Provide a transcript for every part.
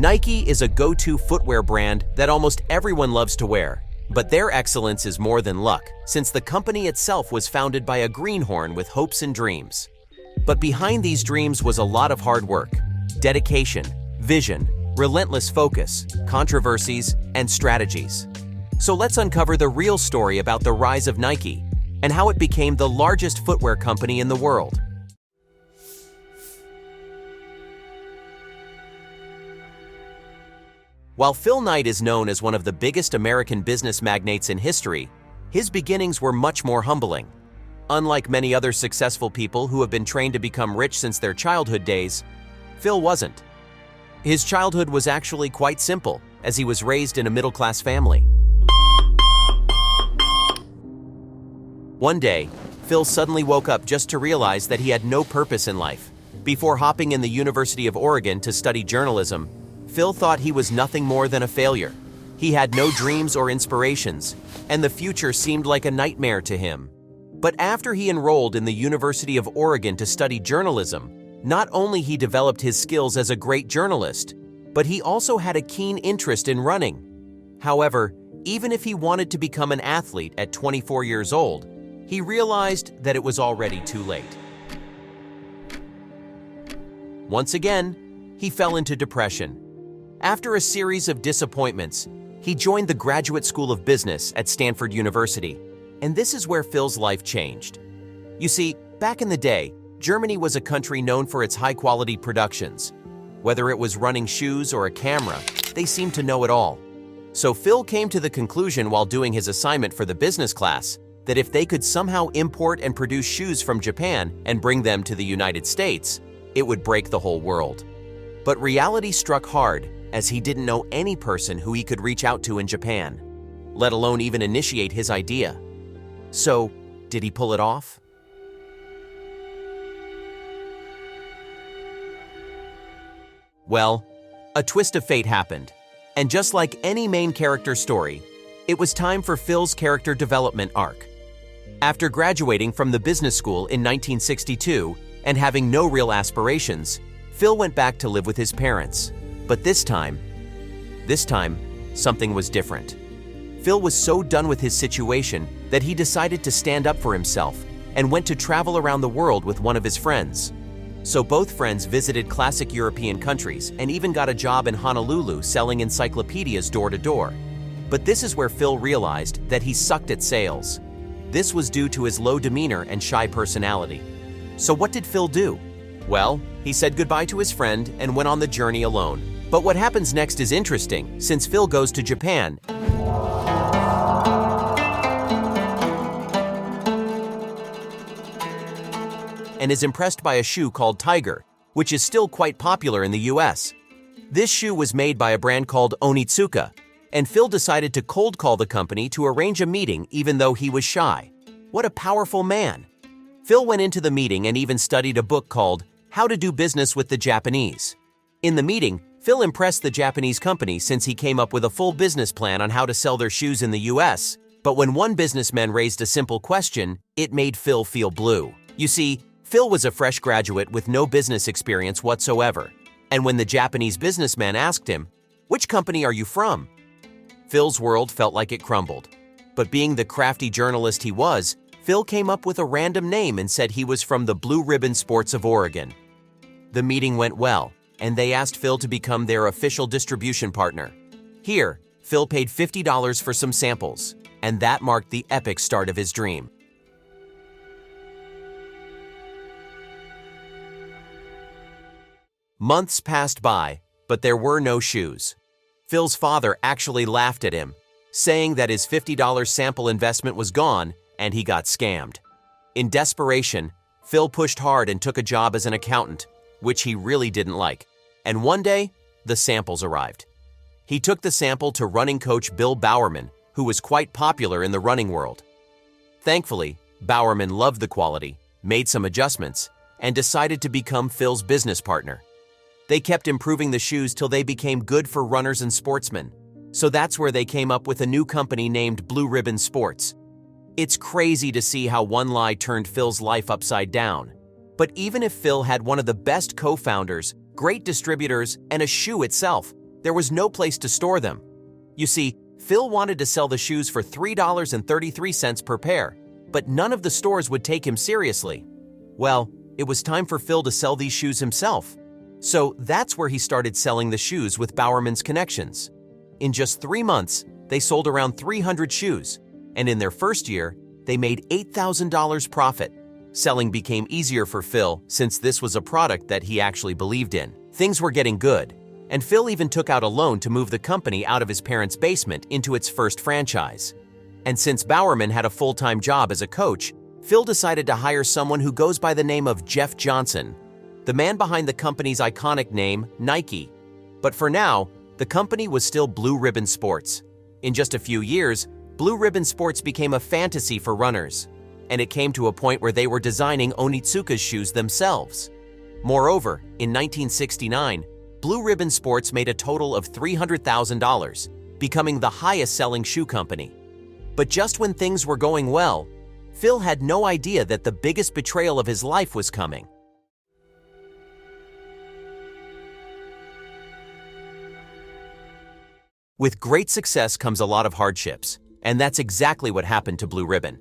Nike is a go-to footwear brand that almost everyone loves to wear. But their excellence is more than luck, since the company itself was founded by a greenhorn with hopes and dreams. But behind these dreams was a lot of hard work, dedication, vision, relentless focus, controversies, and strategies. So let's uncover the real story about the rise of Nike and how it became the largest footwear company in the world. While Phil Knight is known as one of the biggest American business magnates in history, his beginnings were much more humbling. Unlike many other successful people who have been trained to become rich since their childhood days, Phil wasn't. His childhood was actually quite simple, as he was raised in a middle-class family. One day, Phil suddenly woke up just to realize that he had no purpose in life. Before hopping in the University of Oregon to study journalism, Phil thought he was nothing more than a failure. He had no dreams or inspirations, and the future seemed like a nightmare to him. But after he enrolled in the University of Oregon to study journalism, not only he developed his skills as a great journalist, but he also had a keen interest in running. However, even if he wanted to become an athlete at 24 years old, he realized that it was already too late. Once again, he fell into depression. After a series of disappointments, he joined the Graduate School of Business at Stanford University, and this is where Phil's life changed. You see, back in the day, Germany was a country known for its high-quality productions. Whether it was running shoes or a camera, they seemed to know it all. So Phil came to the conclusion while doing his assignment for the business class that if they could somehow import and produce shoes from Japan and bring them to the United States, it would break the whole world. But reality struck hard, as he didn't know any person who he could reach out to in Japan, let alone even initiate his idea. So, did he pull it off? Well, a twist of fate happened, and just like any main character story, it was time for Phil's character development arc. After graduating from the business school in 1962 and having no real aspirations, Phil went back to live with his parents. But this time, something was different. Phil was so done with his situation that he decided to stand up for himself and went to travel around the world with one of his friends. So both friends visited classic European countries and even got a job in Honolulu selling encyclopedias door to door. But this is where Phil realized that he sucked at sales. This was due to his low demeanor and shy personality. So what did Phil do? Well, he said goodbye to his friend and went on the journey alone. But what happens next is interesting, since Phil goes to Japan and is impressed by a shoe called Tiger, which is still quite popular in the US. This shoe was made by a brand called Onitsuka, and Phil decided to cold call the company to arrange a meeting even though he was shy. What a powerful man! Phil went into the meeting and even studied a book called How to Do Business with the Japanese. In the meeting, Phil impressed the Japanese company since he came up with a full business plan on how to sell their shoes in the US. But when one businessman raised a simple question, it made Phil feel blue. You see, Phil was a fresh graduate with no business experience whatsoever. And when the Japanese businessman asked him, "Which company are you from?" Phil's world felt like it crumbled. But being the crafty journalist he was, Phil came up with a random name and said he was from the Blue Ribbon Sports of Oregon. The meeting went well, and they asked Phil to become their official distribution partner. Here, Phil paid $50 for some samples, and that marked the epic start of his dream. Months passed by, but there were no shoes. Phil's father actually laughed at him, saying that his $50 sample investment was gone and he got scammed. In desperation, Phil pushed hard and took a job as an accountant, which he really didn't like. And one day, the samples arrived. He took the sample to running coach Bill Bowerman, who was quite popular in the running world. Thankfully, Bowerman loved the quality, made some adjustments, and decided to become Phil's business partner. They kept improving the shoes till they became good for runners and sportsmen. So that's where they came up with a new company named Blue Ribbon Sports. It's crazy to see how one lie turned Phil's life upside down. But even if Phil had one of the best co-founders, great distributors, and a shoe itself, There was no place to store them. You see, Phil wanted to sell the shoes for $3.33 per pair, but none of the stores would take him seriously. Well, it was time for Phil to sell these shoes himself. So that's where he started selling the shoes with Bowerman's connections. In just 3 months, they sold around 300 shoes, and in their first year, they made $8,000 profit. Selling became easier for Phil since this was a product that he actually believed in. Things were getting good, and Phil even took out a loan to move the company out of his parents' basement into its first franchise. And since Bowerman had a full-time job as a coach, Phil decided to hire someone who goes by the name of Jeff Johnson, the man behind the company's iconic name, Nike. But for now, the company was still Blue Ribbon Sports. In just a few years, Blue Ribbon Sports became a fantasy for runners, and it came to a point where they were designing Onitsuka's shoes themselves. Moreover, in 1969, Blue Ribbon Sports made a total of $300,000, becoming the highest-selling shoe company. But just when things were going well, Phil had no idea that the biggest betrayal of his life was coming. With great success comes a lot of hardships, and that's exactly what happened to Blue Ribbon.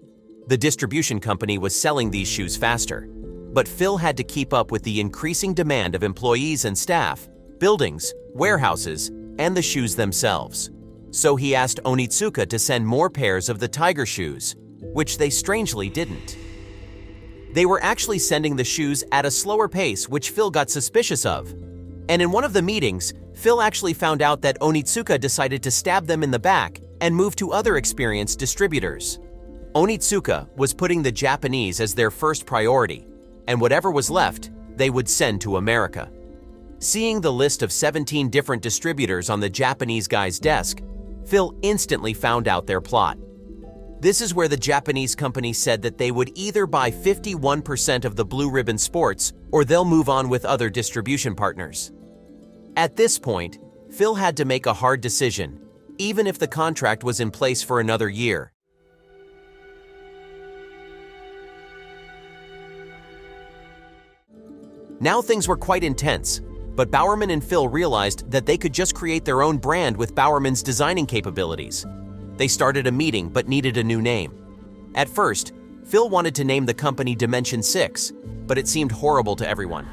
The distribution company was selling these shoes faster, but Phil had to keep up with the increasing demand of employees and staff, buildings, warehouses, and the shoes themselves. So he asked Onitsuka to send more pairs of the Tiger shoes, which they strangely didn't. They were actually sending the shoes at a slower pace, which Phil got suspicious of. And in one of the meetings, Phil actually found out that Onitsuka decided to stab them in the back and move to other experienced distributors. Onitsuka was putting the Japanese as their first priority, and whatever was left, they would send to America. Seeing the list of 17 different distributors on the Japanese guy's desk, Phil instantly found out their plot. This is where the Japanese company said that they would either buy 51% of the Blue Ribbon Sports or they'll move on with other distribution partners. At this point, Phil had to make a hard decision, even if the contract was in place for another year. Now things were quite intense, but Bowerman and Phil realized that they could just create their own brand with Bowerman's designing capabilities. They started a meeting but needed a new name. At first, Phil wanted to name the company Dimension 6, but it seemed horrible to everyone.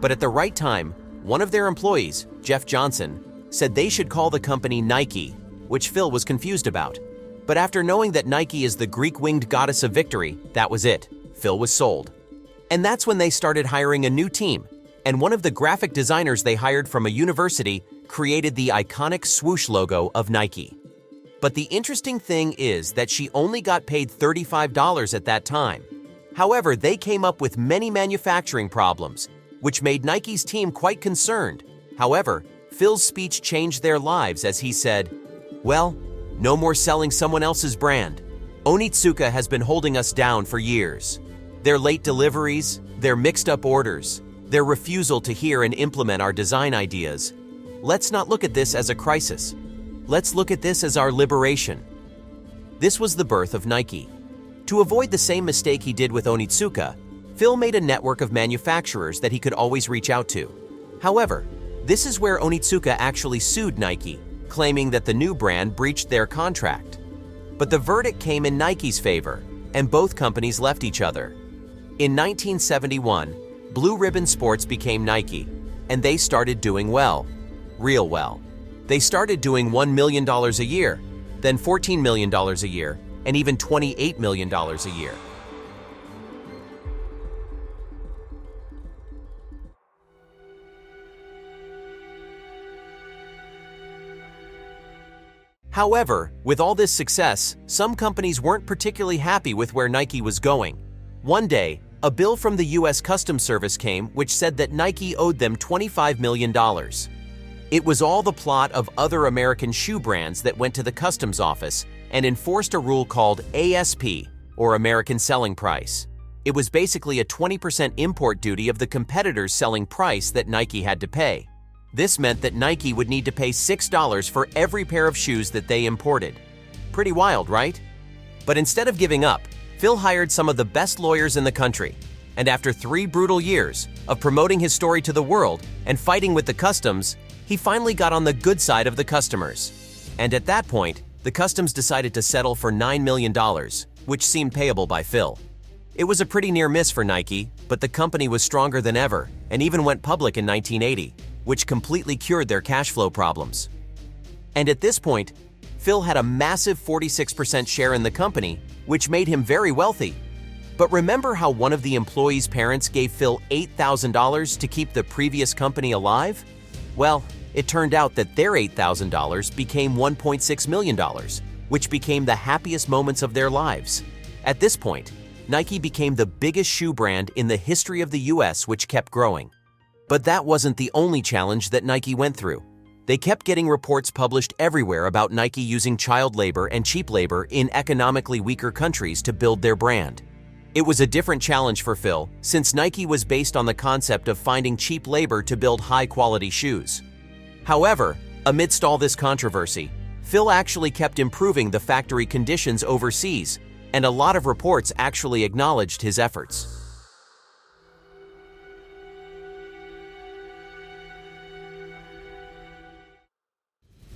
But at the right time, one of their employees, Jeff Johnson, said they should call the company Nike, which Phil was confused about. But after knowing that Nike is the Greek-winged goddess of victory, that was it. Phil was sold. And that's when they started hiring a new team, and one of the graphic designers they hired from a university created the iconic swoosh logo of Nike. But the interesting thing is that she only got paid $35 at that time. However, they came up with many manufacturing problems, which made Nike's team quite concerned. However, Phil's speech changed their lives as he said, "Well, no more selling someone else's brand. Onitsuka has been holding us down for years. Their late deliveries, their mixed-up orders, their refusal to hear and implement our design ideas. Let's not look at this as a crisis. Let's look at this as our liberation." This was the birth of Nike. To avoid the same mistake he did with Onitsuka, Phil made a network of manufacturers that he could always reach out to. However, this is where Onitsuka actually sued Nike, claiming that the new brand breached their contract. But the verdict came in Nike's favor, and both companies left each other. In 1971, Blue Ribbon Sports became Nike, and they started doing well. Real well. They started doing $1 million a year, then $14 million a year, and even $28 million a year. However, with all this success, some companies weren't particularly happy with where Nike was going. One day, a bill from the U.S. Customs Service came which said that Nike owed them $25 million. It was all the plot of other American shoe brands that went to the customs office and enforced a rule called ASP, or American Selling Price. It was basically a 20% import duty of the competitor's selling price that Nike had to pay. This meant that Nike would need to pay $6 for every pair of shoes that they imported. Pretty wild, right? But instead of giving up, Phil hired some of the best lawyers in the country. And after 3 brutal years of promoting his story to the world and fighting with the customs, he finally got on the good side of the customers. And at that point, the customs decided to settle for $9 million, which seemed payable by Phil. It was a pretty near miss for Nike, but the company was stronger than ever and even went public in 1980, which completely cured their cash flow problems. And at this point, Phil had a massive 46% share in the company, which made him very wealthy. But remember how one of the employees' parents gave Phil $8,000 to keep the previous company alive? Well, it turned out that their $8,000 became $1.6 million, which became the happiest moments of their lives. At this point, Nike became the biggest shoe brand in the history of the US, which kept growing. But that wasn't the only challenge that Nike went through. They kept getting reports published everywhere about Nike using child labor and cheap labor in economically weaker countries to build their brand. It was a different challenge for Phil, since Nike was based on the concept of finding cheap labor to build high-quality shoes. However, amidst all this controversy, Phil actually kept improving the factory conditions overseas, and a lot of reports actually acknowledged his efforts.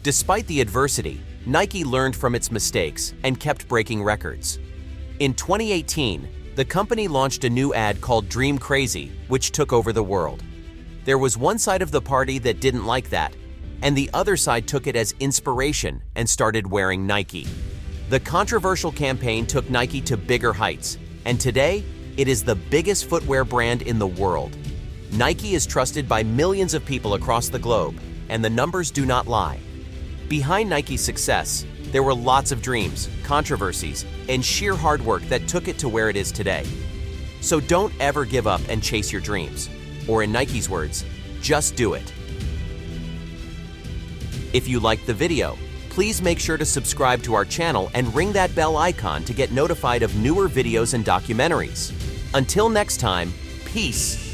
Despite the adversity, Nike learned from its mistakes and kept breaking records. In 2018, the company launched a new ad called Dream Crazy, which took over the world. There was one side of the party that didn't like that, and the other side took it as inspiration and started wearing Nike. The controversial campaign took Nike to bigger heights, and today, it is the biggest footwear brand in the world. Nike is trusted by millions of people across the globe, and the numbers do not lie. Behind Nike's success, there were lots of dreams, controversies, and sheer hard work that took it to where it is today. So don't ever give up and chase your dreams. Or in Nike's words, just do it. If you liked the video, please make sure to subscribe to our channel and ring that bell icon to get notified of newer videos and documentaries. Until next time, peace